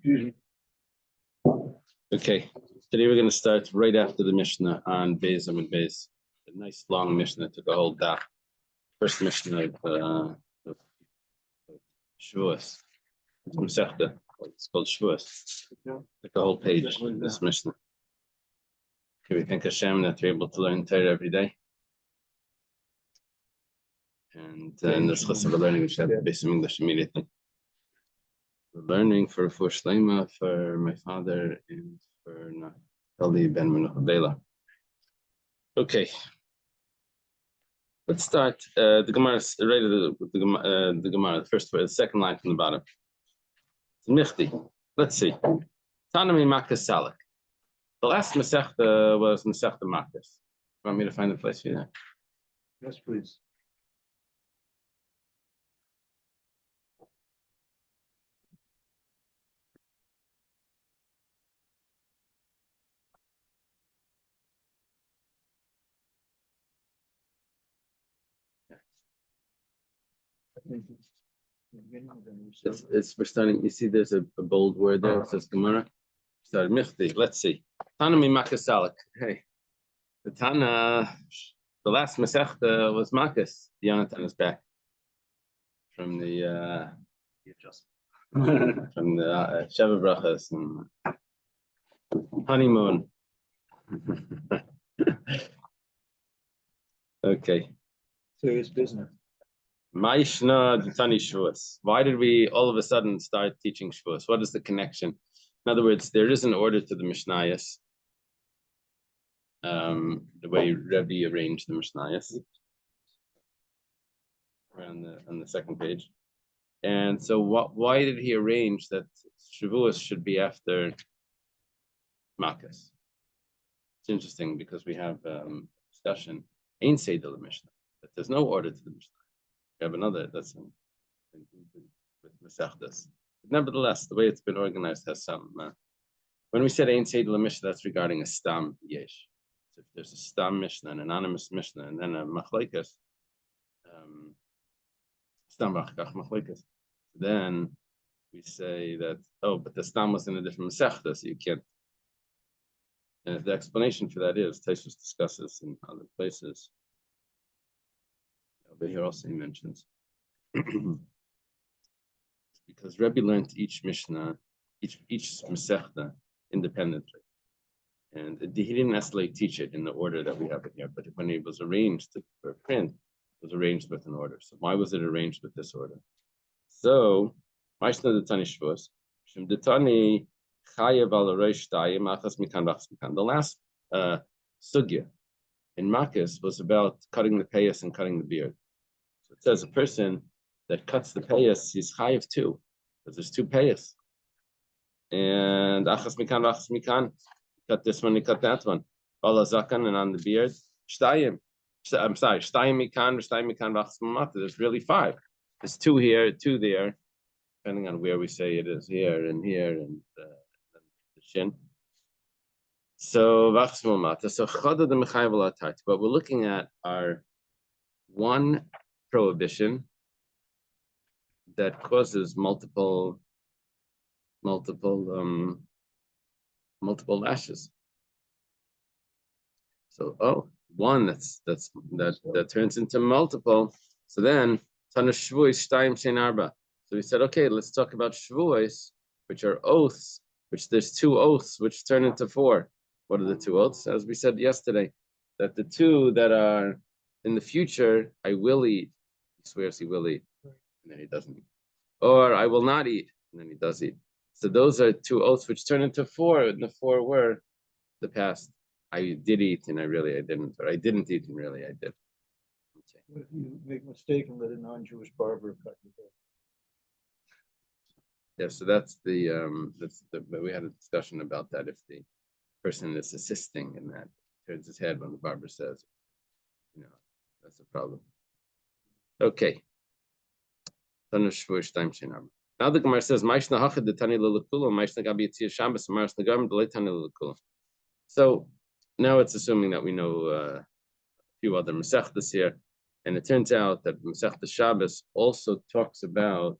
Okay, today we're going to start right after the Mishnah on Beis and Beis. A nice long Mishnah, took a whole daf. First Mishnah of Shavuos. Masechta. It's called Shavuos. Took a whole page in this Mishnah. Can we thank Hashem that we're able to learn Torah every day? And in this lesson we're learning, we should have basic English immediately. We're learning for Shlema, for my father, and for Naftali ben Menucha Bela. Okay, let's start. The Gemara, right the Gemara, the first word, the second line from the bottom. It's Michti. Let's see. Tanami Makas Salak. The last Masechta was Masechta Makas. Want me to find the place for you? Yes, please. We're starting. You see, there's a bold word there. It says Gemara. Start Michti. Let's see. Tanami Makas Salak. Hey, the Tana. The last Masechta was Makas. Yonatan is back from the from the Sheva Brachas and honeymoon. Okay. Serious business. Ma'ishna D'Tani Shavuos. Why did we all of a sudden start teaching Shavuos? What is the connection? In other words, there is an order to the Mishnayos. The way Rebbe arranged the Mishnayos on the second page. And so why did he arrange that Shavuos should be after Makas? It's interesting because we have discussion, Ein Seder Mishnah, that there's no order to the Mishnah. We have another that's with Masechtas. Nevertheless, the way it's been organized has some. When we said Ein Seder Mishnah, that's regarding a Stam Yesh. So if there's a Stam Mishnah, an anonymous Mishnah, and then a Machlekes, Stam Vachkach Machlekes, then we say that, but the Stam was in a different Masechta, so you can't. And the explanation for that is, Taisus discusses in other places. But here also he mentions because Rebbe learned each Mishnah, each Masechta independently, and he didn't necessarily teach it in the order that we have it here. But when it was arranged for print, it was arranged with an order. So why was it arranged with this order? So, Ma'ishna D'Tani Shavuos, Shem D'Tani Chayev al Reish Tayim Achas Mikan V'Achas Mikan. The last sugya in Makas was about cutting the payas and cutting the beard. So it says a person that cuts the payas, he's chayiv too, because there's two payas. And Achas Mikan V'Achas Mikan, cut this one, he cut that one. Bala Zakan, and on the beard, Shtayim. I'm sorry, Shtayim Mikan V'Achas Mamata. There's really five. There's two here, two there, depending on where we say it is, here and the shin. So V'Achas Mamata. So Chada the Mechayev L'Atat. But we're looking at our one prohibition that causes multiple lashes. So one that turns into multiple. So then Tana Shavuos Shtayim Shein Arba. So we said, okay, let's talk about Shavuos, which are oaths, which there's two oaths which turn into four. What are the two oaths? As we said yesterday, that the two that are in the future, I will eat. He swears he will eat, and then he doesn't eat. Or I will not eat, and then he does eat. So those are two oaths which turn into four, and the four were the past. I did eat, and I didn't. Or I didn't eat, and really I did. Okay. What if you make a mistake and let a non-Jewish barber cut your hair? Yeah, so that's the we had a discussion about that. If the person is assisting in that turns his head when the barber says, that's a problem. Okay. Now the Gemara says, so now it's assuming that we know a few other Masechtas here, and it turns out that Masechta Shabbos also talks about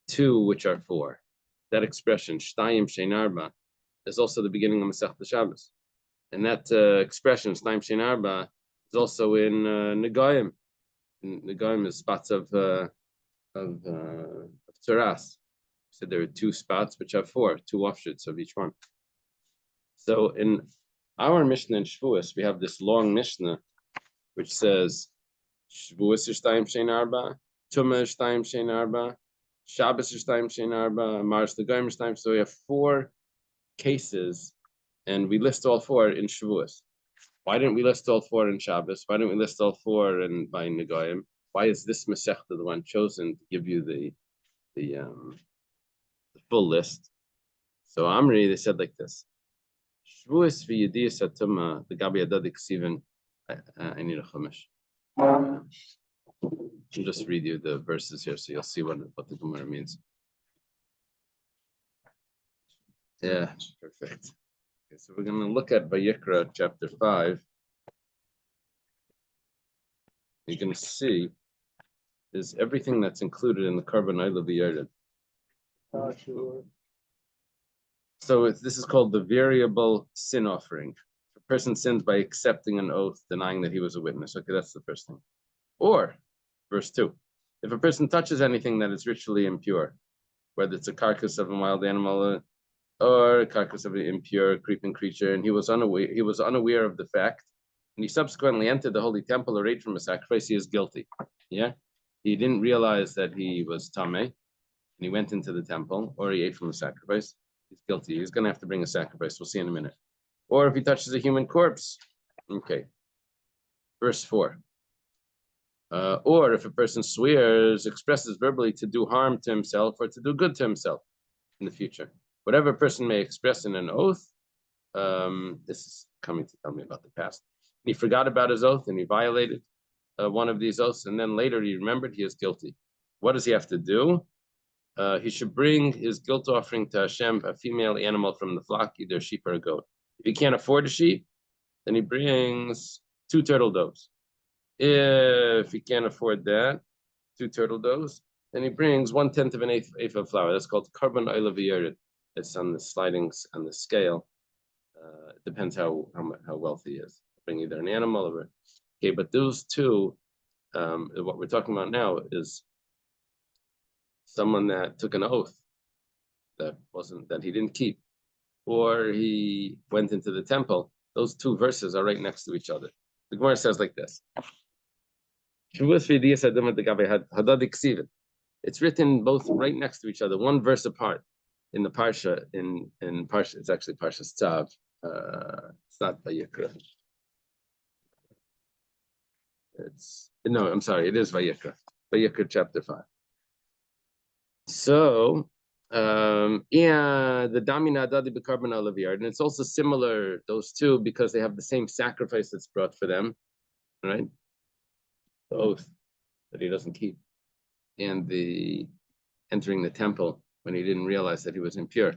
two which are four. that expression, Shtayim Shein Arba, is also the beginning of Masechta Shabbos. And that expression, Shtayim Shein Arba, is also in Negayim. Negayim is spots of Tzaras. So there are 2 spots which have 4, 2 offshoots of each one. So in our Mishnah in Shavuos, we have this long Mishnah which says Shavuos is Shtayim Shein Arba, Tumah is Shtayim Shein Arba, Shabbos is Shtayim Shein Arba, Mars Negayim is Shtayim. So we have 4 cases, and we list all 4 in Shavuos. Why didn't we list all 4 in Shabbos? Why didn't we list all 4 in by Negayim? Why is this Masechta the one chosen to give you the full list? So Amri, they said like this: Shavuos v'Yediyas Hatuma the Gabi Adadik Sivan. I need a chumash. I'll just read you the verses here, so you'll see what the Gemara means. Yeah, perfect. Okay, so we're going to look at Vayikra chapter 5. You're going to see is everything that's included in the Karban Oila V'Yarded. Sure. So this is called the variable sin offering. If a person sins by accepting an oath, denying that he was a witness. Okay, that's the first thing. Or, verse 2, if a person touches anything that is ritually impure, whether it's a carcass of a wild animal or a carcass of an impure creeping creature, and he was unaware of the fact, and he subsequently entered the holy temple or ate from a sacrifice, he is guilty. Yeah, he didn't realize that he was tameh, and he went into the temple, or he ate from a sacrifice. He's guilty. He's going to have to bring a sacrifice. We'll see in a minute. Or if he touches a human corpse. Okay. Verse 4. Or if a person swears, expresses verbally to do harm to himself or to do good to himself in the future. Whatever a person may express in an oath, this is coming to tell me about the past. He forgot about his oath and he violated one of these oaths, and then later he remembered, he is guilty. What does he have to do? He should bring his guilt offering to Hashem, a female animal from the flock, either a sheep or a goat. If he can't afford a sheep, then he brings 2 turtle doves. If he can't afford that, 2 turtle doves, then he brings 1/10 of an eighth of flour. That's called Karban Oila V'Yarded. It's on the slidings on the scale. It depends how wealthy he is. Bring either an animal or okay, but those 2, what we're talking about now is someone that took an oath that he didn't keep, or he went into the temple. Those 2 verses are right next to each other. The Gemara says like this: it's written both right next to each other, 1 verse apart in the parsha. In parsha, it's actually Parshas Tzav. It's not Vayikra. It is Vayikra. Vayikra chapter 5. So, the Damina Adadi B'Karban Oila V'Yarded, and it's also similar, those 2, because they have the same sacrifice that's brought for them, right? The oath that he doesn't keep, and the entering the temple when he didn't realize that he was impure.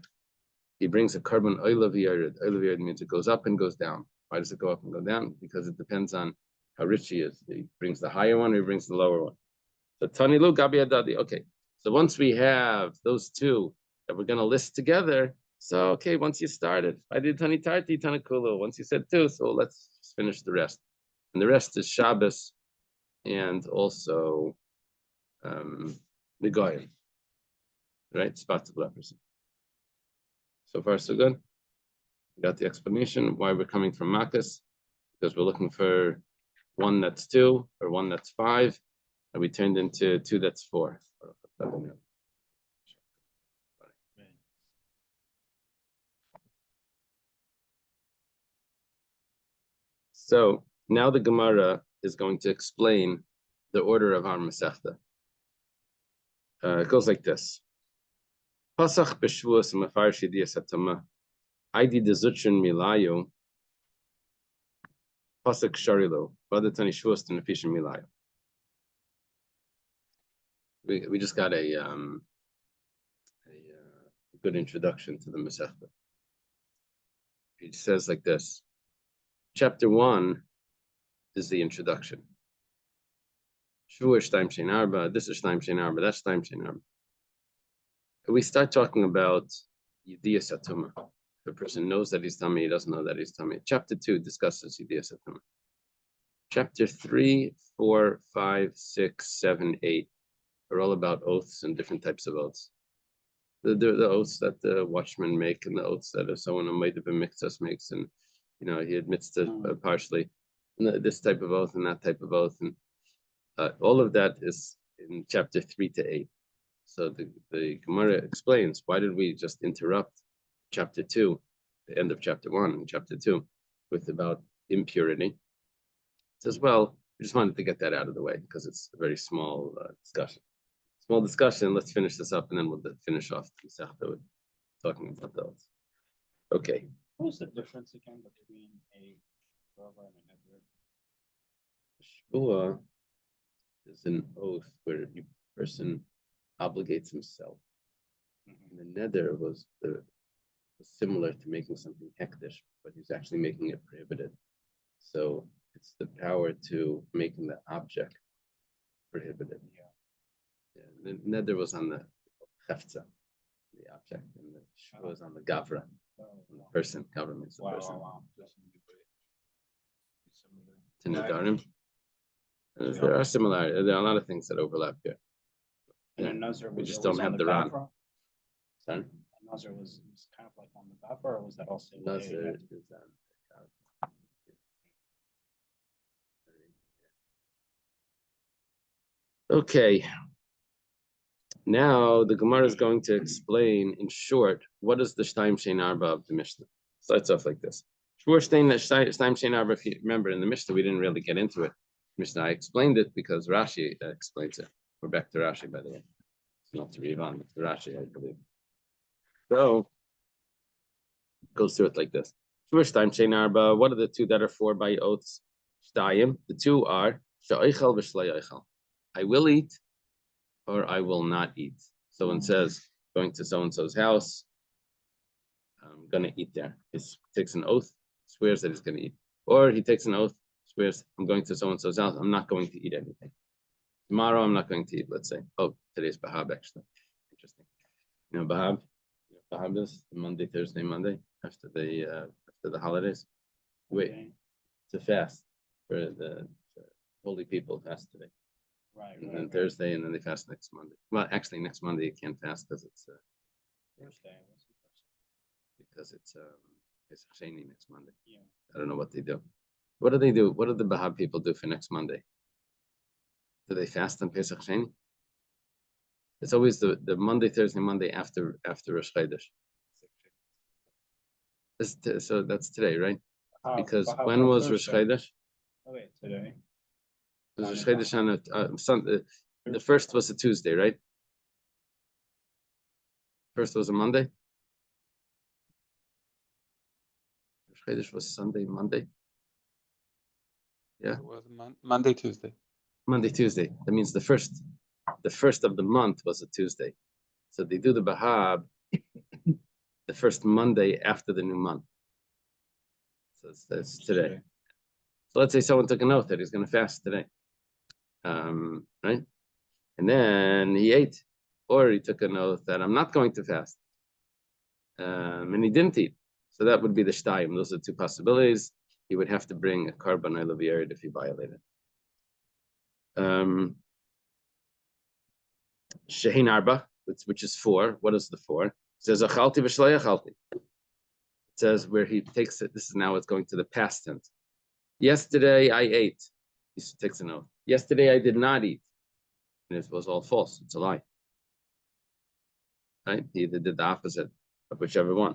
He brings a Karban Oila V'Yarded. Oila V'Yarded means it goes up and goes down. Why does it go up and go down? Because it depends on how rich he is. He brings the higher one or he brings the lower one. So Tani Lu Gabi Adadi. Okay. So once we have those 2 that we're going to list together, so okay, once you started, I did Tani Tarti, Tani Kulu. Once you said 2, so let's just finish the rest. And the rest is Shabbos and also Negayim, right? Spots of leprosy. So far, so good. We got the explanation why we're coming from Makkos, because we're looking for 1 that's 2 or 1 that's 5, and we turned into 2 that's 4. So now the Gemara is going to explain the order of our Masechta. It goes like this: Pasach b'Shavuos mefarish Yediyas Hatuma, Aidi dezutrin milayo, Pasach sharilo, Vadatani Shavuos tenefishim milayo. We just got a good introduction to the Masechta. It says like this: Chapter 1 is the introduction. Shavuos Shtayim Shein Arba. This is Shtayim Shein Arba. That's Shtayim Shein Arba. we start talking about Yediyas Atuma. If a person knows that he's tummy, he doesn't know that he's tummy. Chapter 2 discusses Yediyas Atuma. Chapter 3, 4, 5, 6, 7, 8 are all about oaths and different types of oaths. The oaths that the watchmen make and the oaths that someone who might have been mixed makes, and he admits to partially, and this type of oath and that type of oath, and all of that is in chapter 3 to 8. So the Gemara explains, why did we just interrupt chapter 2, the end of chapter 1 and chapter 2, with about impurity? It says, well, we just wanted to get that out of the way because it's a very small discussion. Small discussion. Let's finish this up, and then we'll finish off the Masechta with talking about those. Okay. What was the difference again between a Shvuah and a Shvuah is an oath where the person obligates himself. And the neder was similar to making something hektish, but he's actually making it prohibited. So it's the power to making the object prohibited. The neder was on the chefza, the object, and the shvuah was on the gavra, on the person. Gavra means the person. To nedarim. There are similarities. There are a lot of things that overlap here. And Nazir we just don't have the Ran. Sorry? Nazir was kind of like on the gavra, or was that also? Nazir is on. Okay. Now the Gemara is going to explain in short what is the Shtaim Shein Arba of the Mishnah. Starts off like this. Shtaim Shein Arba. If you remember in the Mishnah, we didn't really get into it. Mishnah, I explained it because Rashi explains it. We're back to Rashi, by the way. It's not to read on, it's to Rashi, I believe. So it goes through it like this. Shtaim Shein Arba. What are the two that are for by oaths? Shtayim. The two are Sha'oichel v'Shlei Oichel. I will eat, or I will not eat. Someone says, going to so-and-so's house, I'm going to eat there. He takes an oath, swears that he's going to eat. Or he takes an oath, swears, I'm going to so-and-so's house, I'm not going to eat anything. Tomorrow, I'm not going to eat, let's say. Oh, today's Bahab, actually. Interesting. Bahab? Bahab is Monday, Thursday, Monday, after the holidays. Wait, to fast for the holy people fast today. And then Thursday, and then they fast next Monday. Well, actually, next Monday you can't fast because it's Thursday. Because it's Sheni next Monday. Yeah. I don't know what they do. What do they do? What do the Bahab people do for next Monday? Do they fast on Pesach Sheni? It's always the Monday, Thursday, Monday after Rosh Chodesh. So that's today, right? Because when was Rosh Chodesh? Oh wait, today. Rosh Chodesh on Sunday. The first was a Tuesday, right? First was a Monday. Rosh Chodesh was Sunday, Monday. Yeah. It was Monday, Tuesday. Monday, Tuesday. That means the first of the month was a Tuesday. So they do the Bahab the first Monday after the new month. So that's today. So let's say someone took an oath that he's going to fast today. Right? And then he ate, or he took an oath that I'm not going to fast. And he didn't eat. So that would be the Shtayim. Those are two possibilities. He would have to bring a carbon oil if he violated. Shehin Arba, which is 4. What is the 4? It says Achalti v'Shlei Achalti. It says where he takes it. This is now it's going to the past tense. Yesterday I ate. He takes an oath. Yesterday I did not eat. And it was all false. It's a lie. Right? He either did the opposite of whichever one.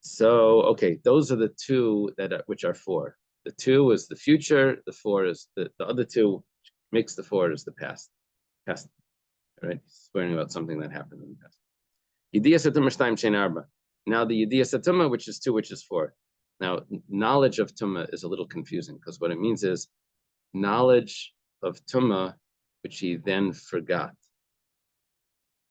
So, okay, those are the two which are 4. The 2 is the future. The 4 is the other 2 makes the 4 is the past. Past, right? Swearing about something that happened in the past. Yediyas Tumah Shtaim Shein Arba. Now the Yediyas Tumah, which is 2, which is 4. Now, knowledge of Tumah is a little confusing because what it means is knowledge of Tumah, which he then forgot.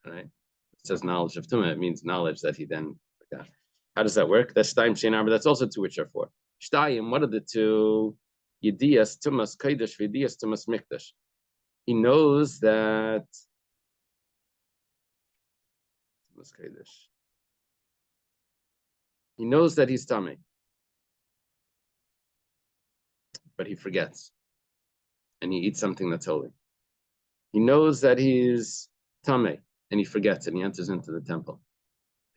Right? It says knowledge of Tumah. It means knowledge that he then forgot. How does that work? That's Shtaim Shein Arba. That's also 2, which are 4. Shtayim, what are the 2? Yediyas Tumas Kodesh v'Yediyas Tumas Mikdash. He knows that He knows that he's tummy, but he forgets, and he eats something that's holy. He knows that he's tummy, and he forgets, and he enters into the temple.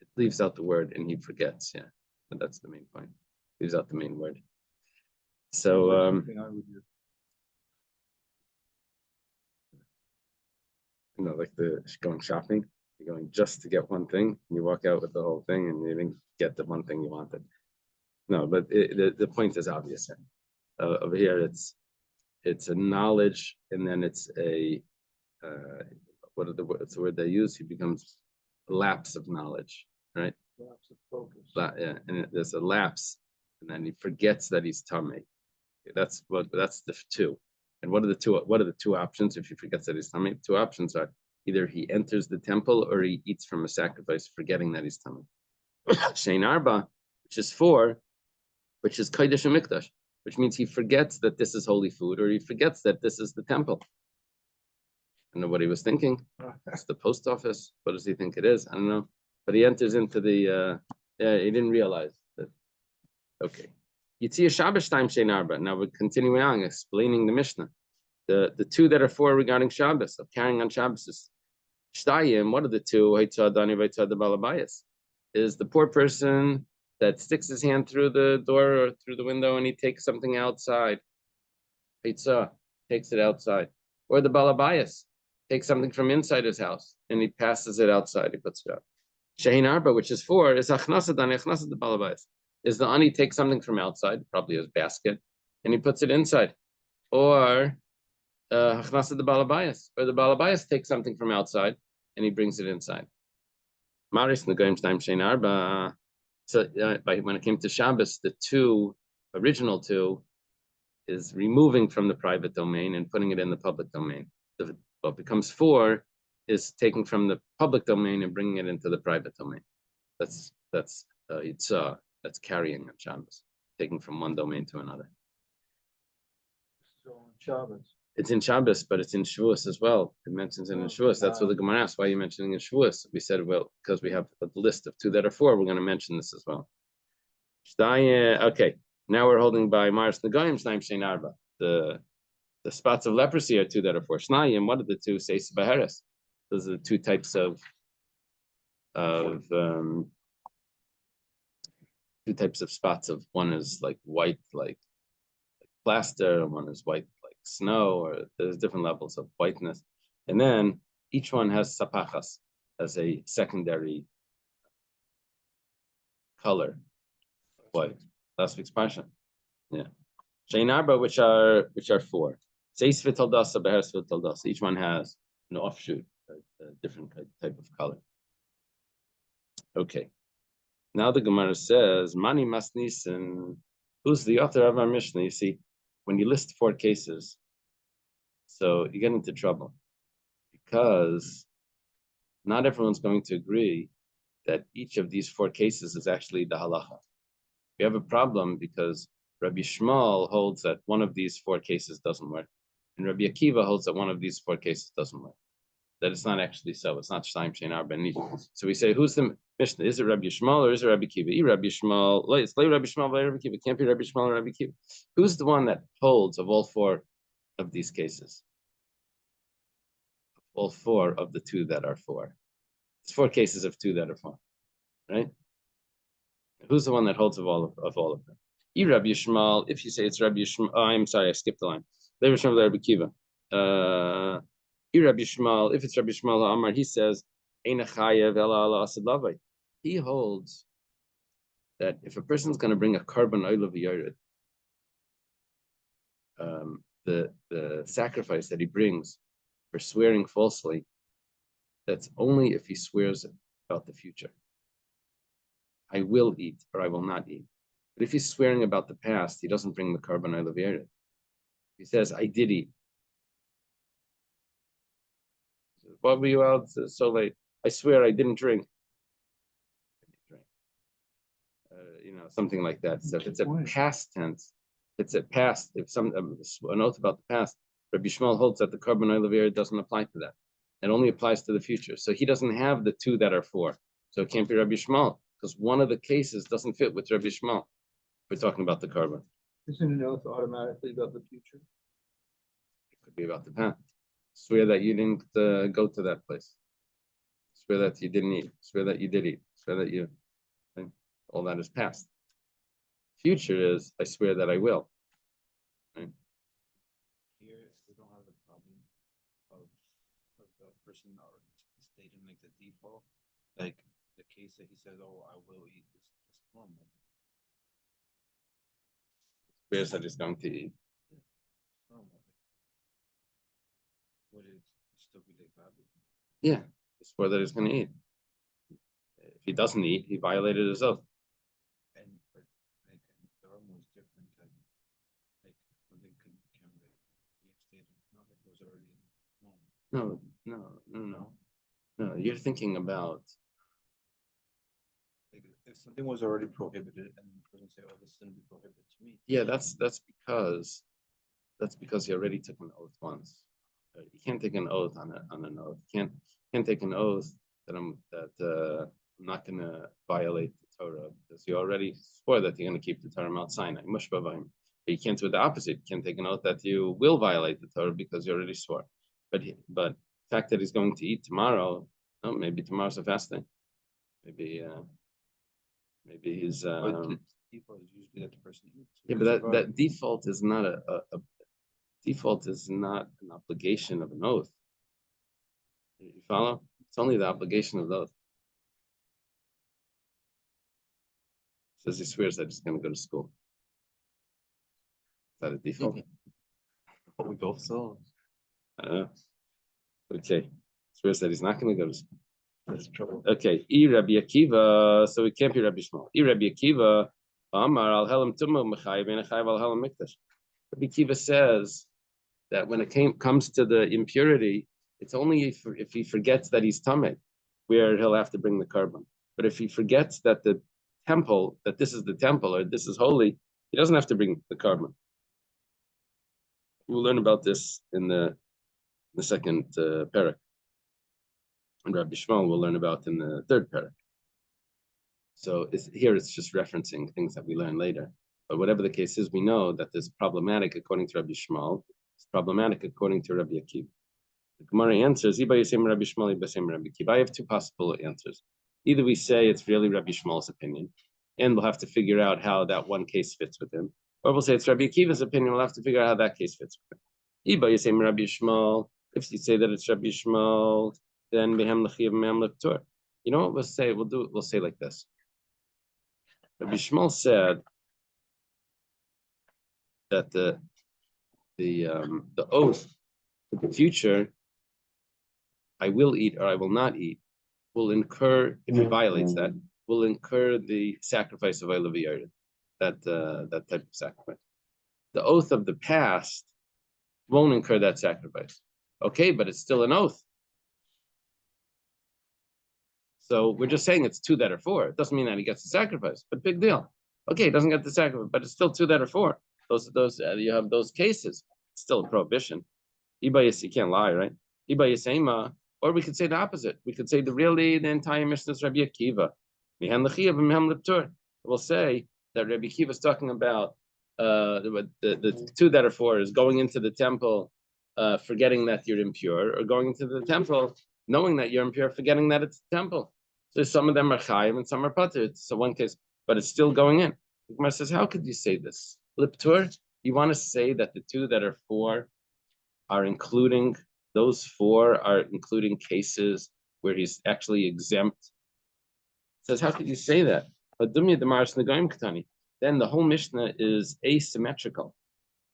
It leaves out the word, and he forgets. Yeah, but that's the main point. Leaves out the main word. So, like going shopping, you're going just to get one thing, and you walk out with the whole thing, and you didn't get the one thing you wanted. No, but the point is obvious. Over here, it's a knowledge, and then it's a what are the words? The word they use? He becomes a lapse of knowledge, right? Lapse of focus. Yeah, and there's a lapse, and then he forgets that he's tummy. That's the two. And what are the two? What are the two options if he forgets that he's tummy? Two options are either he enters the temple or he eats from a sacrifice, forgetting that he's tummy. Shein Arba, which is 4, which is Kodesh and Mikdash, which means he forgets that this is holy food, or he forgets that this is the temple. I don't know what he was thinking. It's the post office. What does he think it is? I don't know. But he enters into the, he didn't realize that. Okay. Yitzia Shabbos time Shein Arba. Now we're continuing on, explaining the Mishnah. The two that are 4 regarding Shabbos, of carrying on Shabbos, is Shtayim. What are the two? Is the poor person that sticks his hand through the door or through the window and he takes something outside. Pizza, takes it outside. Or the balabayas takes something from inside his house and he passes it outside, he puts it out. Shein Arba, which is 4, is achnasa the balabayas. Is the ani takes something from outside, probably his basket, and he puts it inside. Or achnasa the balabayas, or the balabayas takes something from outside and he brings it inside. Maris Nagaim time Shein Arba. So when it came to Shabbos, the original two, is removing from the private domain and putting it in the public domain. What becomes 4 is taking from the public domain and bringing it into the private domain. That's carrying on Shabbos, taking from one domain to another. So on Shabbos. It's in Shabbos, but it's in Shavuos as well. It mentions it in Shavuos. That's what the Gemara asked. Why are you mentioning in Shavuos? We said, well, because we have a list of 2 that are 4. We're going to mention this as well. Okay, now we're holding by Maris Nagaim Shnaim Shein Arba. The spots of leprosy are 2 that are 4. Shnayim, what are the 2? Seis Baheres. Those are the 2 types of 2 types of spots. Of one is like white, like plaster, and one is white like snow, or there's different levels of whiteness. And then each one has sapachas as a secondary color. White. Last week's parsha. Yeah. Shein Arba, which are 4. Seis v'toldasa, beheres v'toldasa. Each one has an offshoot, a different type of color. Okay. Now the Gemara says, Mani Masnisen, who's the author of our Mishnah? You see, when you list 4 cases, so you get into trouble because not everyone's going to agree that each of these 4 cases is actually the halacha. We have a problem because Rabbi Shmuel holds that one of these 4 cases doesn't work, and Rabbi Akiva holds that one of these 4 cases doesn't work. That it's not actually so. It's not Shnaim Shein Arba. So we say, who's the Mishnah? Is it Rabbi Shmuel or is it Rabbi Akiva? Rabbi Shmuel. It's like Rabbi Shmuel by Rabbi Akiva. It can't be Rabbi Shmuel or Rabbi Akiva. Who's the one that holds of all 4 of these cases? All 4 of the 2 that are 4. It's 4 cases of 2 that are 4, right? Who's the one that holds of all of them? Rabbi Shmuel. If you say it's Rabbi Shmuel, I'm sorry, I skipped the line. Rabbi Shmuel, Rabbi Akiva. Rabbi Shmuel. If it's Rabbi Shmuel Amar, he says, he holds that if a person's going to bring a carbon oil of the sacrifice that he brings for swearing falsely, that's only if he swears about the future. I will eat or I will not eat. But if he's swearing about the past, he doesn't bring the carbon oil of Yered. He says, I did eat. What were you out so late? I swear I didn't drink. Something like that. So if it's a past tense, if an oath about the past, Rabbi Shmuel holds that the carbon oil of Yered doesn't apply to that. It only applies to the future. So he doesn't have the 2 that are 4. So it can't be Rabbi Shmuel, because one of the cases doesn't fit with Rabbi Shmuel. We're talking about the carbon. Isn't an oath automatically about the future? It could be about the past. Swear that you didn't go to that place. Swear that you didn't eat. Swear that you did eat. Swear that you. All that is past. Future is, I swear that I will. Right? Here, we don't have the problem of the person or stating like the default, like the case that he says, "Oh, I will eat this." That's normal. Swears that he's going to eat. Normal. Would it still be like that? Yeah, he swore that he's going to eat. If he doesn't eat, he violated his oath. And but like the normal is different. Like something can be stated. Not like it was already normal. No. You're thinking about. Like if something was already prohibited and the person say, "Oh, this shouldn't be prohibited to me." Yeah, that's because he already took an oath once. You can't take an oath on an oath. You can't take an oath that I'm not going to violate the Torah, because you already swore that you're going to keep the Torah Mount Sinai. But you can't do the opposite. You can't take an oath that you will violate the Torah because you already swore. But the fact that he's going to eat tomorrow, oh, maybe tomorrow's a fasting. Maybe he's. But the default is usually that the person eats. Yeah, but that default is not a default is not an obligation of an oath. You follow? It's only the obligation of the oath. Says he swears that he's going to go to school. Is that a default? We both saw. Okay. Swears that he's not going to go to school. That's trouble. Okay. Rabbi Akiva. So it can't be Rabbi Shmuel. Rabbi Akiva. Amar al helam tumu mechayiv and chayiv al helam mikdash. Rabbi Akiva says that when it comes to the impurity, it's only if he forgets that he's tamei, where he'll have to bring the carbon. But if he forgets that the temple, that this is the temple or this is holy, he doesn't have to bring the carbon. We'll learn about this in the second parak. And Rabbi Shmuel we'll learn about in the third parak. So here it's just referencing things that we learn later. But whatever the case is, we know that this is problematic according to Rabbi Shmuel. It's problematic according to Rabbi Akiva. The Gemara answers, Rabbi Shmuel, Rabbi Akiva. I have two possible answers. Either we say it's really Rabbi Shmuel's opinion, and we'll have to figure out how that one case fits with him. Or we'll say it's Rabbi Akiva's opinion, we'll have to figure out how that case fits with him. Rabbi Shmuel. If you say that it's Rabbi Shmuel, then behem l'chiyav mehem l'ptur. You know what we'll say? We'll say like this. Rabbi Shmuel said that the oath for the future, I will eat or I will not eat, will incur, if he violates that, will incur the sacrifice of Eilav Yared, that type of sacrifice. The oath of the past won't incur that sacrifice. Okay, but it's still an oath. So we're just saying it's 2 that are 4. It doesn't mean that he gets the sacrifice, but big deal. Okay, he doesn't get the sacrifice, but it's still 2 that are 4. Those you have those cases. It's still a prohibition. You can't lie, right? Or we could say the opposite. We could say the entire Mishnah is Rabbi Akiva. We'll say that Rabbi Akiva is talking about the 2 that are 4 is going into the temple, forgetting that you're impure, or going into the temple knowing that you're impure, forgetting that it's a temple. So some of them are chayiv and some are pater. It's one case, but it's still going in. The Gemara says, how could you say this? Liptur, you want to say that the 2 that are 4 are including, those 4 are including cases where he's actually exempt. It says, how could you say that? Then the whole Mishnah is asymmetrical.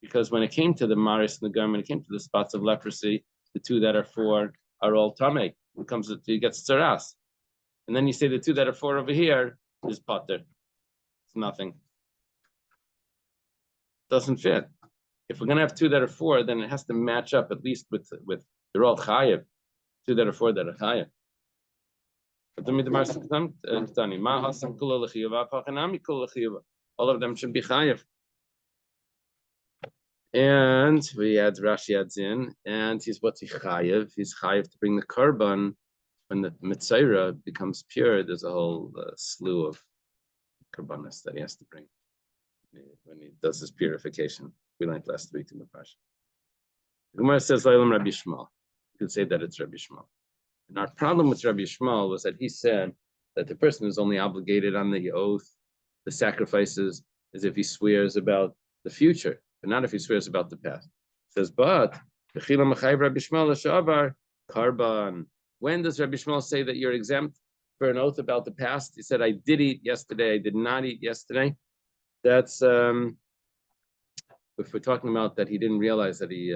Because when it came to the Maris Nagam, when it came to the spots of leprosy, the 2 that are 4 are all tamei. It comes to, he gets tzaras. And then you say the 2 that are 4 over here is pater. It's nothing. Doesn't fit. If we're gonna have 2 that are 4, then it has to match up at least with they're all chayiv. 2 that are 4 that are chayiv. All of them should be chayiv. And we add Rashi adds in, and he's what's he chayiv? He's chayiv to bring the korban when the Mitzayra becomes pure, there's a whole slew of karbanos that he has to bring when he does his purification. We learned last week in the Parsha. The Gemara says, Leilam Rabbi Shmuel. You could say that it's Rabbi Shmuel. And our problem with Rabbi Shmuel was that he said that the person is only obligated on the oath, the sacrifices, as if he swears about the future, but not if he swears about the past. He says, but Karban. When does Rabbi Shmuel say that you're exempt for an oath about the past? He said, I did eat yesterday, I did not eat yesterday. That's if we're talking about that he didn't realize that he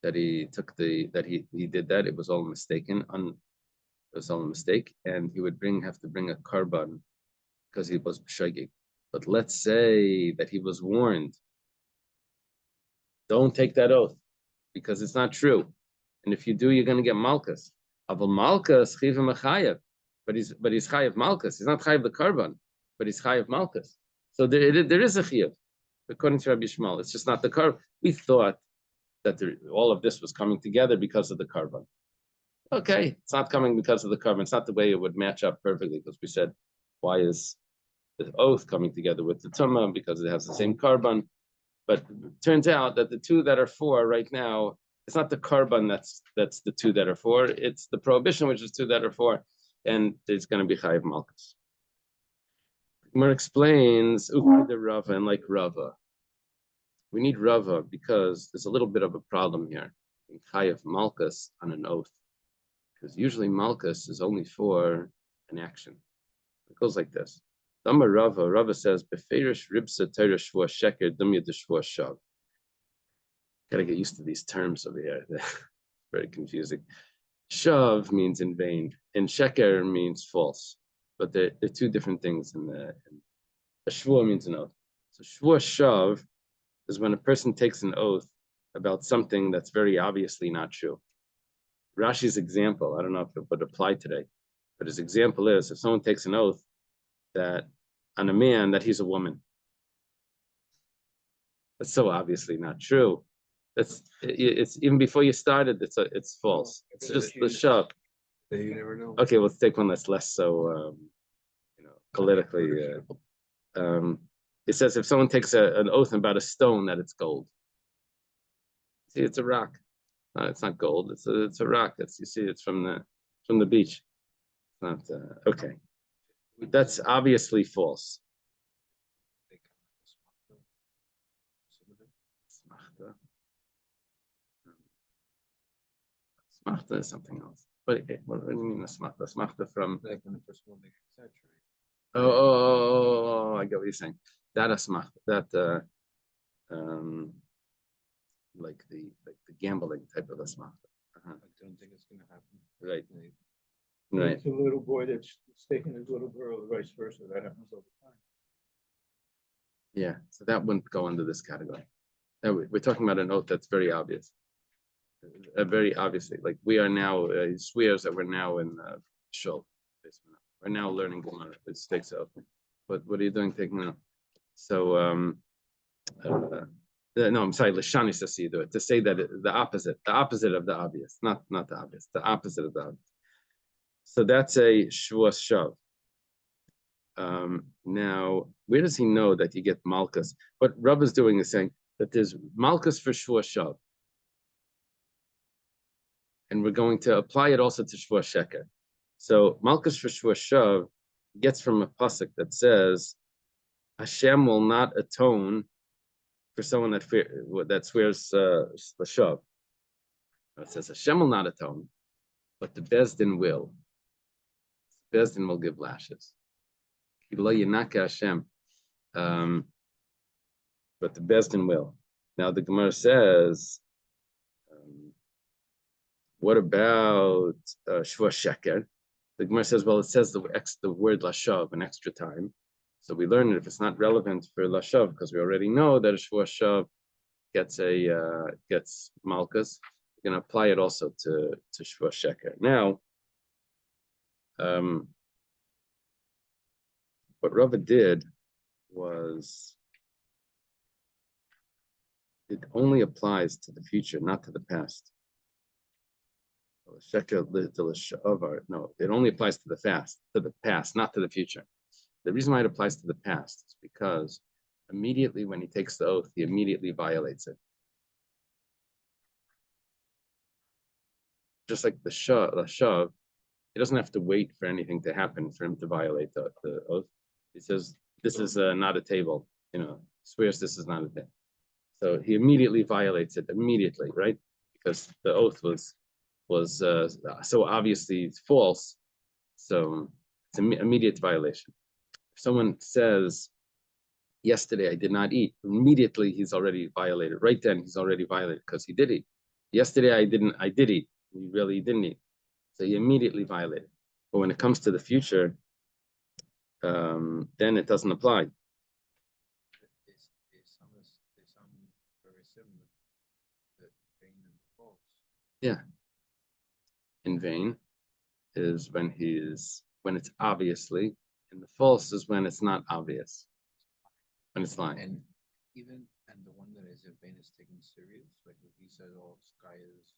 did that, it was all mistaken. It was all a mistake, and he would have to bring a karban because he was b'shogeg. But let's say that he was warned, don't take that oath because it's not true, and if you do, you're going to get malchus. Aval malchus chivim achayev, but he's chayev malchus. He's not chayev the karban, but he's chayev malchus. So there is a chayev according to Rabbi Shmuel. It's just not the karban. We thought that all of this was coming together because of the karban. Okay, it's not coming because of the karban. It's not the way it would match up perfectly, because we said, why is the oath coming together with the tumah? Because it has the same karban. But it turns out that the two that are for right now, it's not the karban that's the two that are for. It's the prohibition, which is two that are for, and there's going to be chayiv malchus. Gemara explains the Rava, and like Rava, we need Rava because there's a little bit of a problem here in chayiv malchus on an oath. Because usually malchus is only for an action. It goes like this. Rava says, Beferish ribsa Torah shvua sheker dumya shvua shav. Gotta get used to these terms over here. Very confusing. Shav means in vain, and sheker means false. But they're two different things. A shvua means an oath. So shvua shav is when a person takes an oath about something that's very obviously not true. Rashi's example, I don't know if it would apply today, but his example is if someone takes an oath that on a man that he's a woman. That's so obviously not true. It's even before you started, it's false. It's just the shav. You never know. Okay, let's take one that's less so politically. It says if someone takes an oath about a stone that it's gold. See, it's a rock. It's not gold. It's a rock. It's from the beach. It's not okay. That's obviously false. Smachta is something else. But what do you mean a smachta? Smachta from Like when the person will make exaggerate. Oh, I get what you're saying. That a smachta. That like the gambling type of a smachta. I don't think it's going to happen. Right. Right. It's a little boy that's taking his little girl, or vice versa. That happens all the time. Yeah, so that wouldn't go under this category. Now, we're talking about an oath that's very obvious. Very obviously, like we are now, he swears that we're now in shul. We're now learning Gemara. It stakes out. But what are you doing taking out? So, no, I'm sorry, Lashani says you do it. To say that the opposite of the obvious, not the obvious, the opposite of the obvious. So that's a shvuas shav. Now, where does he know that you get malchus? What Rav is doing is saying that there's malchus for shvuas shav. And we're going to apply it also to shvuas sheker. So malchus for shvuas shav gets from a pasuk that says, Hashem will not atone for someone that swears the shav. It says Hashem will not atone, but the Bezdin will. Bezdin will give lashes. Hashem, but the Bezdin will. Now the Gemara says, what about shvuas sheker? The Gemara says, well, it says the word lashav an extra time. So we learn it if it's not relevant for lashav, because we already know that a shvuas shav gets malchus. We're going to apply it also to shvuas sheker. Now, what Rava did was it only applies to the future, not to the past. No, it only applies to the past, not to the future. The reason why it applies to the past is because immediately when he takes the oath, he immediately violates it. Just like the shav, he doesn't have to wait for anything to happen for him to violate the oath. He says, this is not a table, swears this is not a table. So he immediately violates it, right? Because the oath was so obviously false. So it's an immediate violation. If someone says, yesterday I did not eat, immediately he's already violated. Right then he's already violated because he did eat. Yesterday I did eat. He really didn't eat. So he immediately violated. But when it comes to the future, then it doesn't apply. They sound very similar. The vain and false. Yeah. In vain is when it's obviously, and the false is when it's not obvious. When it's lying. And the one that is vain is taken serious. Like if he says, "Oh, sky is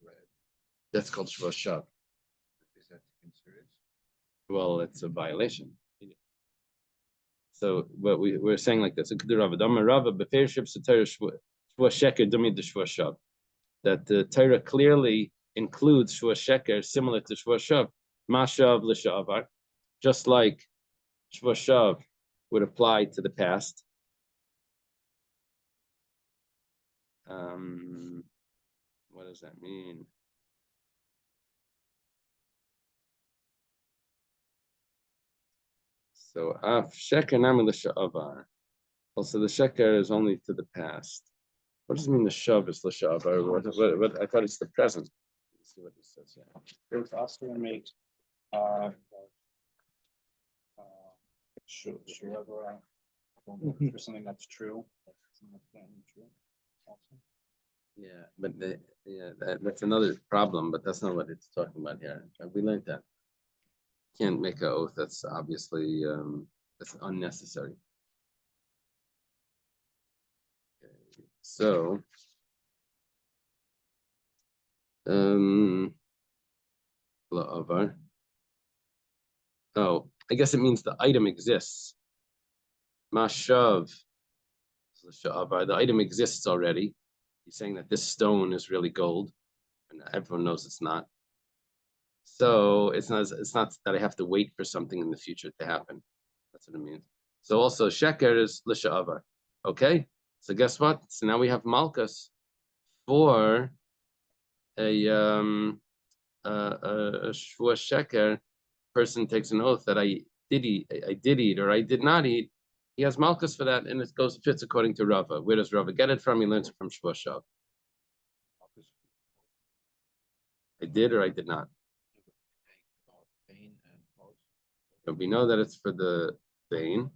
red," That's called Shavuos Shav. is that taken serious? Well, it's a violation. So what we're saying like this: that the Torah clearly includes Shavuos Sheker similar to Shavuos Shav, Mashav l'sha'avar, just like Shavuos Shav would apply to the past. What does that mean? So sheker nami l'sha'avar. Also, the sheker is only to the past. What does it mean the shav is l'sha'avar? What I thought it's the present. Let's see what it says here. It was also make for something that's true. Something that's plainly true. Also. Yeah, but that's another problem. But that's not what it's talking about here. We learned that can't make an oath that's obviously that's unnecessary. Okay. So oh, I guess it means the item exists. Mashav, the item exists already. He's saying that this stone is really gold, and everyone knows it's not. So it's not that I have to wait for something in the future to happen. That's what it means. So also sheker is l'sha'avar. Okay, so guess what? So now we have malchus for a shvuah sheker. Person takes an oath that I did eat or I did not eat. He has malchus for that, and it fits according to Rava. Where does Rava get it from? He learns it from Shavuos Shav. I did or I did not. But we know that it's for the vain,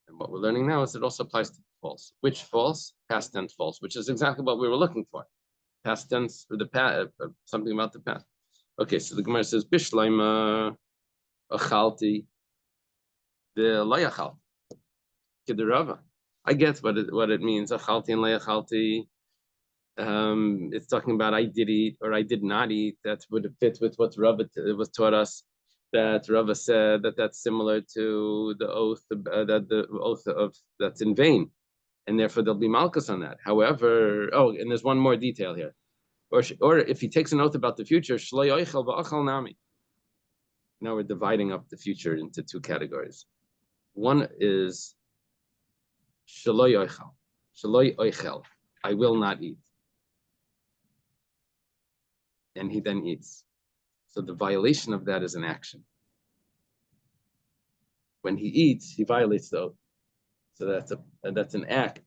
and what we're learning now is it also applies to false. Which false? Past tense false, which is exactly what we were looking for. Past tense for the past, something about the past. Okay, so the Gemara says Bishleima achalti the layachalti kiderava. I get what it means. Achalti and layachalti. It's talking about I did eat or I did not eat. That would fit with what Rava was taught us. That Rava said that's similar to the oath that's in vain, and therefore there'll be malchus on that. However, and there's one more detail here, or if he takes an oath about the future, shloi oichel va'achal nami. Now we're dividing up the future into two categories. One is shloi oichel, I will not eat, and he then eats. So the violation of that is an action. When he eats, he violates the oath. So that's an act,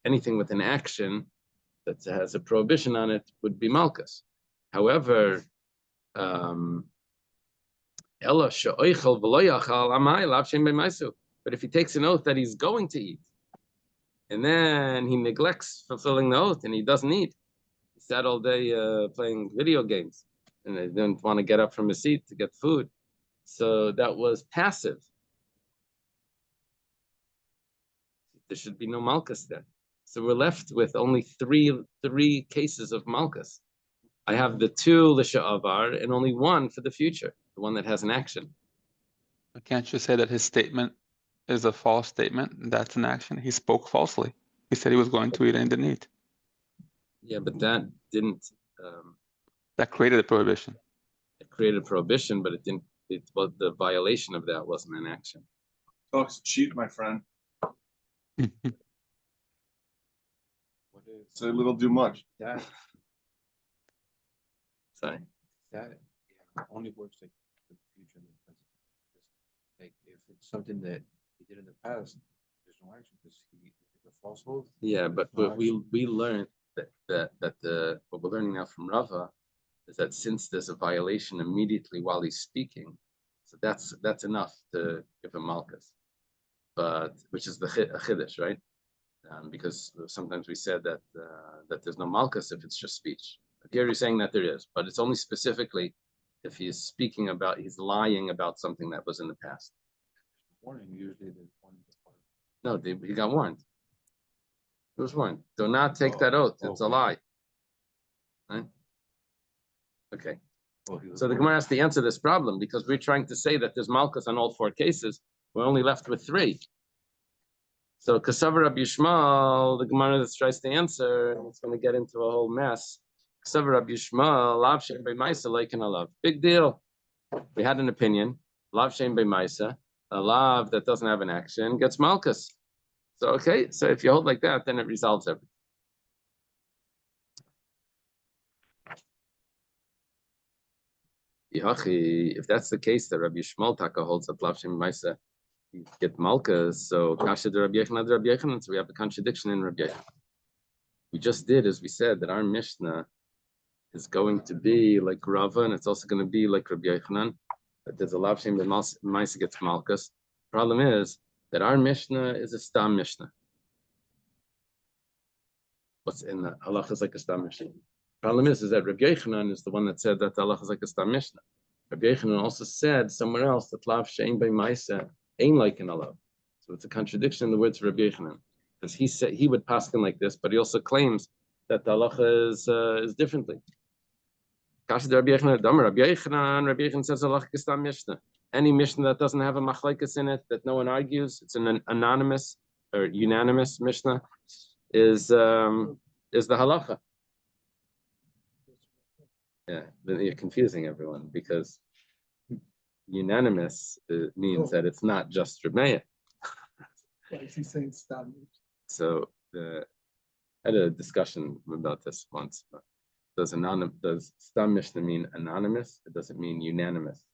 anything with an action that has a prohibition on it would be malchus. However, but if he takes an oath that he's going to eat, and then he neglects fulfilling the oath and he doesn't eat, he sat all day playing video games, and he didn't want to get up from his seat to get food. So that was passive. There should be no malchus there. So we're left with only three cases of Malkus. I have the two Lisha'avar and only one for the future, the one that has an action. But can't you say that his statement is a false statement? That's an action. He spoke falsely. He said he was going to eat and didn't eat. Yeah, but that didn't That created a prohibition. it created a prohibition, but it didn't. Well, the violation of that wasn't an action. Talks cheap, my friend. What is Say a little too much. that? Sorry. That only works like for the future and the present. Like if it's something that he did in the past, there's no action because he did a falsehood. Yeah, but No we learned that the what we're learning now from Rava is that since there's a violation immediately while he's speaking, so that's enough to give him malchus, but which is the chiddush, right? Because sometimes we said that that there's no malchus if it's just speech. But here you're saying that there is, but it's only specifically if he's speaking about, he's lying about something that was in the past. Warning, usually there's warning before. No, he got warned. He was warned. Do not take that oath. It's a okay. lie. Right? Okay. Oh, he was So the warned. Gemara has to answer this problem because we're trying to say that there's malchus on all four cases. We're only left with three. So Kasavar Rabbi Yishmael, the Gemara tries to answer, and it's going to get into a whole mess. Kasavar Rabbi Yishmael, Lav Shem B'Maisa Leiken Alav. Big deal. We had an opinion. Lav Shem B'Maisa, a lav that doesn't have an action gets malchus. So okay, so if you hold like that, then it resolves everything. If that's the case, that Rabbi Yishmael Taka holds that Lav Shem B'Maisa get malchus, so Kasha de Rabbi Yochanan, so we have a contradiction in Rabbi Yochanan. We just did, as we said, that our Mishnah is going to be like Rava, and it's also going to be like Rabbi Yochanan, that there's a Lav Shem B'Maisa gets malchus. Problem is that our Mishnah is a Stam Mishnah. What's in the halacha is like a Stam Mishnah. Problem is that Rabbi Yochanan is the one that said that the halacha is like a Stam Mishnah. Rabbi Yochanan also said somewhere else that Lav Shem B'Maisa ain't like an alav. So it's a contradiction in the words of Rabbi Yochanan. Because he said he would paskin like this, but he also claims that the halacha is differently. Kasha de Rabbi Yochanan, Rabbi Yochanan says halacha is Stam Mishnah. Any Mishnah that doesn't have a machlekes in it, that no one argues, it's an anonymous or unanimous Mishnah, is the halacha. Yeah, but you're confusing everyone because unanimous means that it's not just Reb Meir. Why is he saying stop? So I had a discussion about this once. But does Stam Mishnah mean anonymous? It doesn't mean unanimous.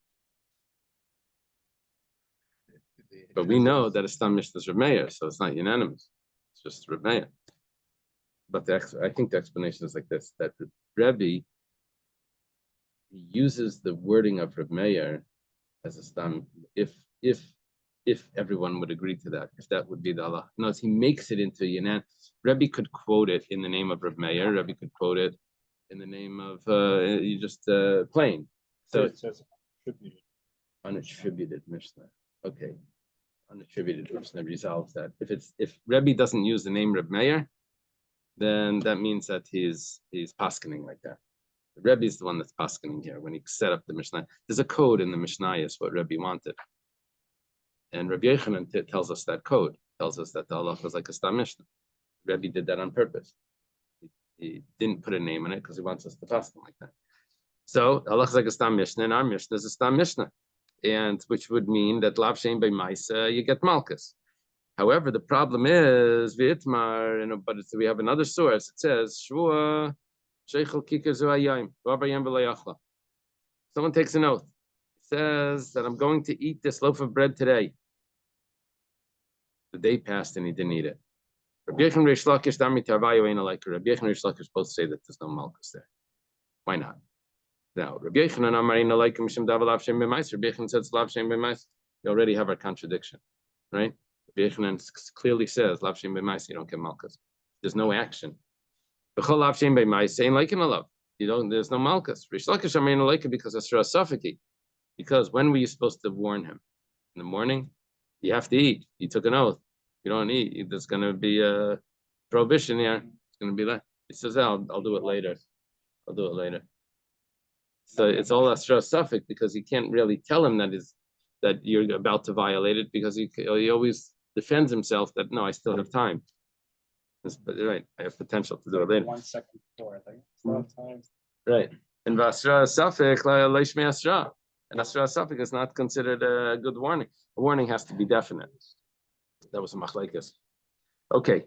But we know that a Stam Mishnah is Reb Meir, so it's not unanimous. It's just Reb Meir. But I think the explanation is like this: that Rebbe uses the wording of Reb Meir as a Stam, if everyone would agree to that, if that would be the Allah. No, he makes it into Yanan. Rebbe could quote it in the name of Reb Meir. Rebbe could quote it in the name of plain. So it says unattributed Mishnah. Okay, unattributed Mishnah resolves that. If Rebbe doesn't use the name Reb Meir, then that means that he's paskening like that. The Rebbe is the one that's paskening here. When he set up the Mishnah, there's a code in the Mishnah is what Rebbe wanted. And Rabbi Yochanan tells us that code, tells us that the halacha is like a Stam Mishnah. Rebbe did that on purpose. He didn't put a name in it because he wants us to pasken like that. So halacha is like a Stam Mishnah, and our Mishnah is a Stam Mishnah. And which would mean that Lav Shem B'Maisa, you get Malchus. However, the problem is, V'itmar, but we have another source. It says, Shvua, someone takes an oath. He says that I'm going to eat this loaf of bread today. The day passed and he didn't eat it. Rabbi Yechon Reish Lakish both say that there's no malchus there. Why not? Now, Rabbi Yechonon Amarina like Mishim Dav Lav Shem B'Mais. Rabbi Yechon says Lav Shem B'Mais. We already have our contradiction, right? Rabbi Yechonon clearly says Lav Shem B'Mais. You don't get malchus. There's no action. B'chol Lav Shem B'Mais saying like in a love. You don't. There's no malchus. Reish Lakish Amarina like because it's Rasafiki. Because when were you supposed to warn him? In the morning. You have to eat. He took an oath. You don't eat. There's going to be prohibition here. It's going to be that. He says, I'll do it later. I'll do it later. So it's all Asra Suffolk because he can't really tell him that you're about to violate it because he always defends himself that no, I still have time. But right, I have potential to do it later. 1 second before, I think. It's not time. Right. And Asra Suffolk, Leishme Asra. And Asra Suffolk is not considered a good warning. A warning has to be definite. That was a machlekes. Okay.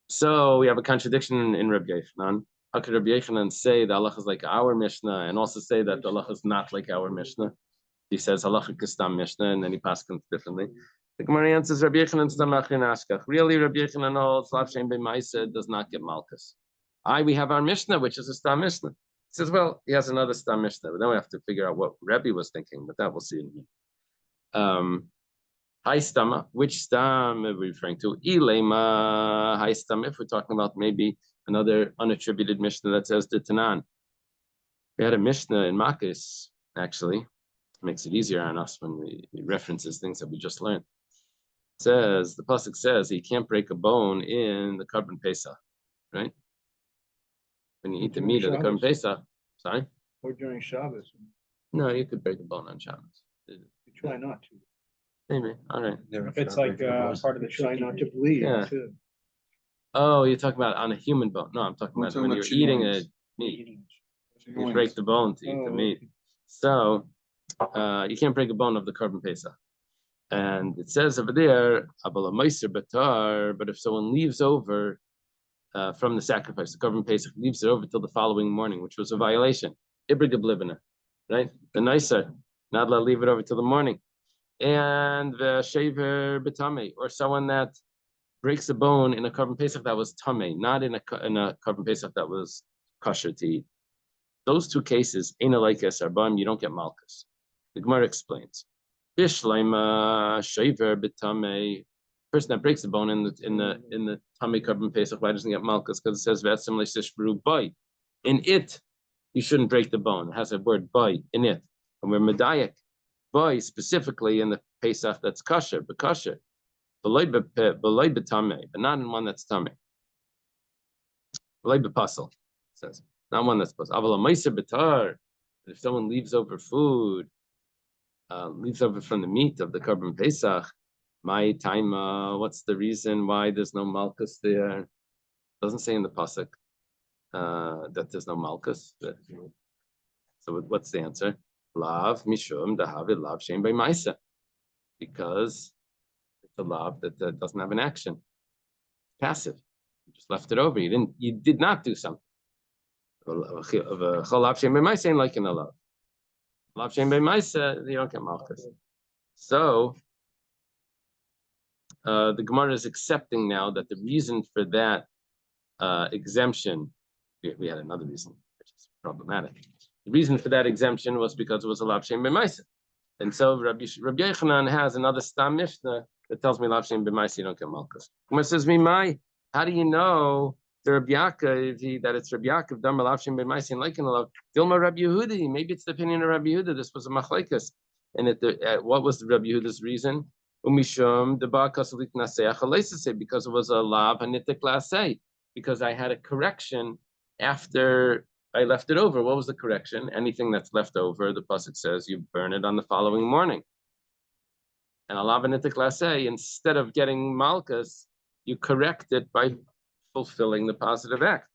So we have a contradiction in Rabbi Yochanan. How could Rabbi Yochanan say the halacha is like our Mishnah and also say that the halacha is not like our Mishnah? He says halacha kistam Mishnah and then he passes differently. The Gemara answers Rabbi Yochanan stamachin ashkach. Really, Rabbi Yochanan holds lav shein b'maisa does not get malchus. We have our Mishnah, which is a stam Mishnah. He says, well, he has another stam Mishnah, but then we have to figure out what Rabbi was thinking, but that we'll see in a minute. High stama, which stam are we referring to? Ilema high stam, if we're talking about maybe another unattributed Mishnah that says the Tanan. We had a Mishnah in Makis, actually. It makes it easier on us when we references things that we just learned. It says, the pasuk says, he can't break a bone in the Korban Pesach, right? When you eat the meat of the Korban Pesach, sorry? Or during Shabbos. No, you could break a bone on Shabbos. You try not to. Maybe, all right. If it's like part of the Try chicken. not to bleed Yeah. too. Oh, you're talking about on a human bone. No, I'm talking We're about talking when about you're eating a chicken meat. You wings. break the bone to eat the Oh, meat. okay. So you can't break a bone of the Korban Pesach. And it says over there, Abala Meiser Batar, but if someone leaves over from the sacrifice, the Korban Pesach leaves it over till the following morning, which was a violation. Ibriga Blibina, right? The nicer, not let leave it over till the morning. And the shaver betame, or someone that breaks a bone in a Korban Pesach that was tame, not in a Korban Pesach that was kosher to eat. Those two cases, ain't like arbam, you don't get malchus. The Gemara explains. Bishlaima shaver betame, person that breaks the bone in the tame Korban Pesach, why doesn't he get malchus? Because it says v'etzem le'sishbru bay. In it, you shouldn't break the bone. It has a word bay in it, and we're medayak. Boy, specifically in the Pesach that's kosher, but kosher, but not in one that's tummy. Puzzle says, not one that's puzzle. If someone leaves over food, leaves over from the meat of the Korban Pesach, my time, what's the reason why there's no malchus there? Doesn't say in the pasuk that there's no malchus. So what's the answer? Lav mishum dahavid lav shein b'maisa, because it's a lav that doesn't have an action, passive. You just left it over. You did not do something. Lav shein b'maisa ain't like in a lav. Lav shein b'maisa, you don't get malchus. So the Gemara is accepting now that the reason for that exemption, we had another reason, which is problematic. The reason for that exemption was because it was a lav shein b'maisa. And so Rabbi Yochanan has another stam Mishnah that tells me lav shein b'maisa, you don't get malchus. Gemara says, how do you know the Rabbi Yaakov, that it's Rabbi Yaakov, Damar lav shein b'maisa, and like in the lav, Dilma Rabbi Yehudi, maybe it's the opinion of Rabbi Yehuda, this was a machlekes. And what was the Rabbi Yehuda's reason? Umishum deba kasalik naseach aleisase, because it was a lav hanitik lasei, because I had a correction after I left it over. What was the correction? Anything that's left over, the pasuk says you burn it on the following morning. And alav hanitik lasei, instead of getting malchus, you correct it by fulfilling the positive act.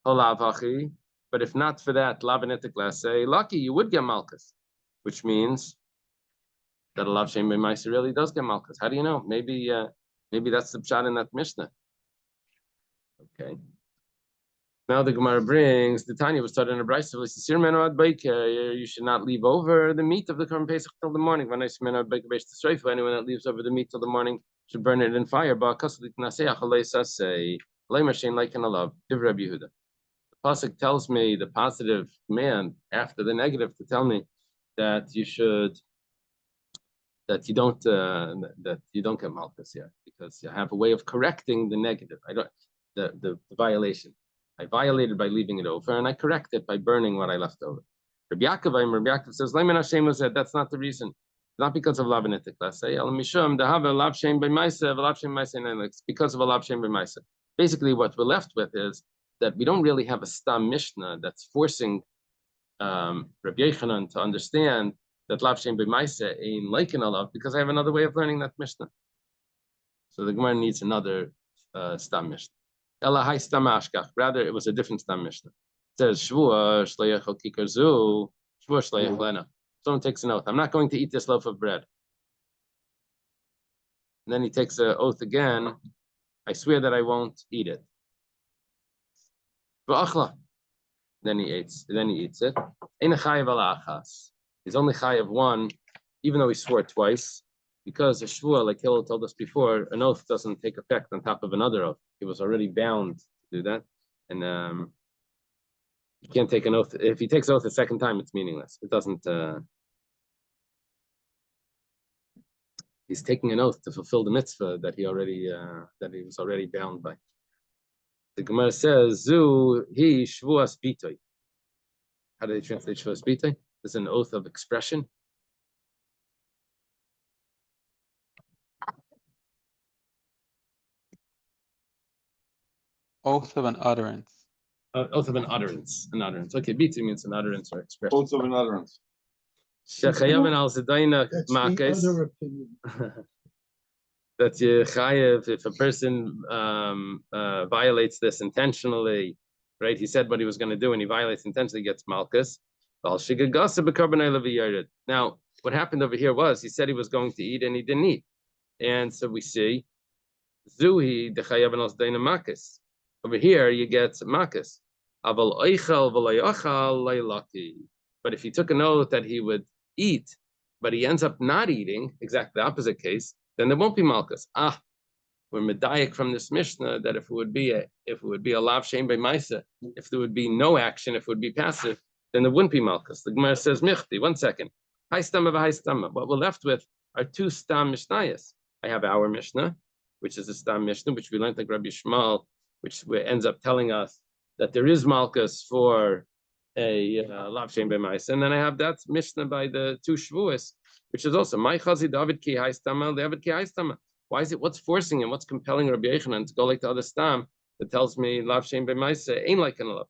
But if not for that, lav hanitik lasei, lucky you would get malchus, which means that a lav shein b'maisa really does get malchus. How do you know? Maybe that's the pshat in that Mishnah. Okay. Now the Gemara brings the Tanya was taught in a brayso. You should not leave over the meat of the Korban Pesach till the morning. Anyone that leaves over the meat till the morning should burn it in fire. Like in a love. The pasuk tells me the positive command after the negative to tell me that you should. That you don't get malchus here, because you have a way of correcting the negative. The violation. I violated by leaving it over, and I correct it by burning what I left over. Rabbi Yaakov says, "Leimen Hashem was said that's not the reason. Not because of lav hanitik lasei. El mishum dahava lav shein b'maisa, lav shein b'maisa. It's because of a lav shein b'maisa. basically what we're left with is that we don't really have a Stam Mishnah that's forcing Rabbi Yochanan to understand that Lav Shem B'Maisa ain't like an alav, because I have another way of learning that Mishnah. So the Gemara needs another Stam Mishnah. Ela Hai Stam Ashkach. Rather, it was a different Stam Mishnah. It says Shvua Shleich Al Kikar Zu Shvua Shleich Lena. Someone takes an oath. I'm not going to eat this loaf of bread. And then he takes an oath again. I swear that I won't eat it. Then he eats it. He's only chayav one, even though he swore twice, because a shvua, like Hillel told us before, an oath doesn't take effect on top of another oath. He was already bound to do that, and he can't take an oath. If he takes oath a second time, it's meaningless. It doesn't. He's taking an oath to fulfill the mitzvah that he was already bound by. The Gemara says, "Zu he shvuas bitoy." How do they translate shvuas bitoy? It's an oath of expression. Oath of an utterance. Oath of an utterance. An utterance. Okay, bitoy means an utterance or expression. Oath of an utterance. Shechayav al zedayna That's the makes. other opinion. That you chayev if a person violates this intentionally, right? He said what he was going to do, and he violates intentionally, gets malchus. Now, what happened over here was he said he was going to eat, and he didn't eat, and so we see zuhi dechayav al zedayna makes. Over here, you get malchus. But if he took an oath that he would eat, but he ends up not eating, exactly the opposite case, then there won't be malchus. We're medayik from this Mishnah that if it would be a lav shem b'maisa, if there would be no action, if it would be passive, then there wouldn't be malchus. The Gemara says, Michti, 1 second. Hai stama v'hai stama. What we're left with are two stam mishnayas. I have our Mishnah, which is a stam Mishnah, which we learned like Rabbi Shmuel, which ends up telling us that there is malchus for a lav shem b'maisa, and then I have that Mishnah by the two Shavuos, which is also my chazi David ki haistama, David ki haistama. Why is it? What's forcing him? What's compelling Rabbi Yochanan to go like the other stam that tells me lav shem b'maisa ain't like an alav?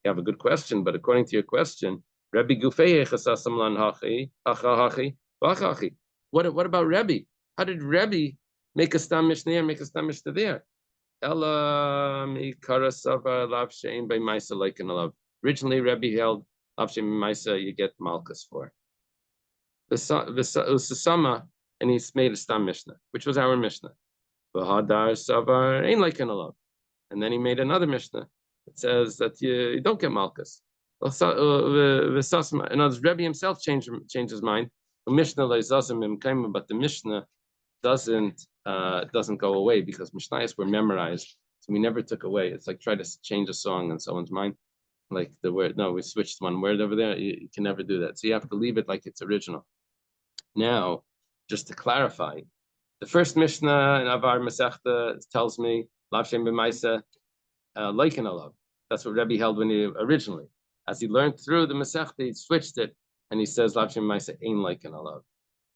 You have a good question, but according to your question, Rabbi Gufei chasasam lan hachi hachi hachi. What about Rabbi? How did Rabbi make a stam Mishnah here, make a stam Mishnah there? Ella mi karasava lav shem b'maisa like an alav. Originally, Rabbi held lav shem b'maisa you get malchus for. Usama, and he's made a stam Mishnah, which was our Mishnah. V'hadar savar ain't like an alav. And then he made another Mishnah that says that you don't get malchus. In other words, Rebbe himself changed his mind. But the Mishnah doesn't go away because Mishnayos were memorized, so we never took away. It's like try to change a song in someone's mind, like the word. No, we switched one word over there. You can never do that. So you have to leave it like it's original. Now, just to clarify, the first Mishnah in Avar Masechta tells me Lav Shem B'Maisa like an alav. That's what Rebbe held when he originally. As he learned through the Masechta, he switched it, and he says Lav Shem B'Maisa ain't like an alav.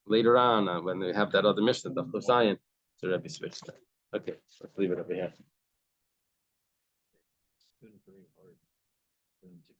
Later on, when they have that other Mishnah, Daf Yomi, so Rebbe switched it. Okay, let's leave it over here. It's been very hard for them to